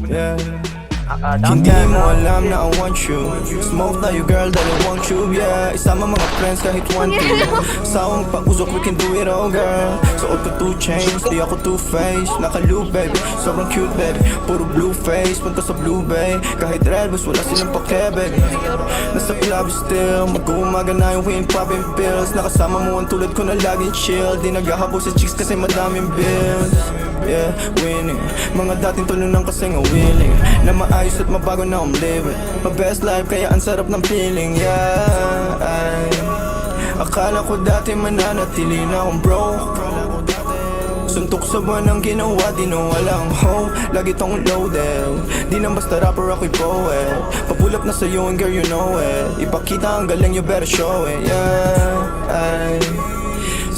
Yeah. Hindi mo alam na I want you. Smoke na you girl that I want you. Yeah, isama mga friends kahit 1, 2. Sawang pag-usok we can do it all girl. Suot ko 2 chains, di ako 2-faced. Naka-loop baby, sobrang cute baby. Puro blue face, punta sa blue bay. Kahit red bus, wala silang pake baby. Nasa club still, mag-uumaga na yung wind popping pills. Nakasama mo ang tulad ko na laging chill. Di naghahabol sa chicks kasi madaming bills. Yeah, winning. Mga dating tulunang kasi nga willing na maayos at mabago na I'm living my best life kaya ang sarap ng feeling. Yeah, ay. Akala ko dati mananatili na akong broke. Suntok sa buwan ang ginawa, di na walang hope. Lagi tong loaded, di nang basta rapper ako'y poet. Papulap na sa'yo and girl you know it. Ipakita ang galing you better show it. Yeah, ay.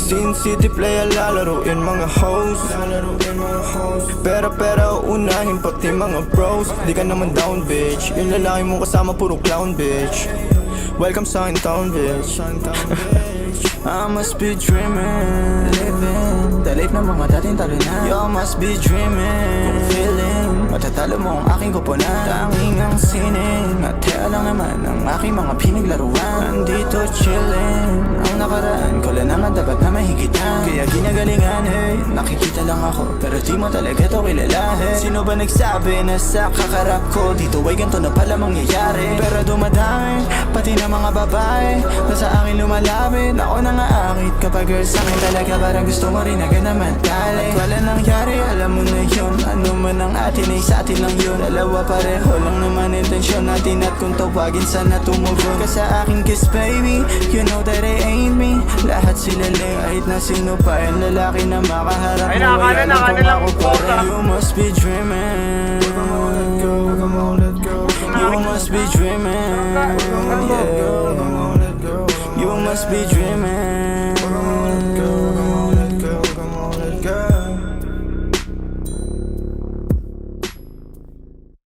Sin City play lalaroin mga hoes. Pera unahin pati mga bros. Di ka naman down bitch. Yung lalaki mong kasama puro clown bitch. Welcome sa in town bitch. I must be dreaming, living the life ng mga dating talo na. You must be dreaming, kung feeling matatalo mo ang aking kupunan. Tanging ang sining at kaya lang naman ang aking mga pinaglaruan. Andito chilling, ang nakaraan ko lang naman dapat na mahigitan. Kaya ginagalingan hey, nakikita lang ako pero di mo talaga to kilalahin. Sino ba nagsabi na sa kakarap ko dito ay ganito na pala mangyayari? Pero dumadami, pati na mga babae na sa akin lumalapit. Ako nang aakit kapag girl sa'kin talaga parang gusto mo rin agad naman tali. At wala nangyari, alam mo na yun. Ano man ang atin ay sa atin lang yun. Dalawa pareho lang naman intensyon natin. At kung tawagin sana tumugon ka sa aking kiss baby, you know that it ain't me. Lahat sila lang kahit na sino pa yung lalaki na makaharap mo. Wala lang kung ako pa rin. You must be dreaming. Come on, let go, come on, let go. You must be dreaming. Yeah, come on, let go. You must be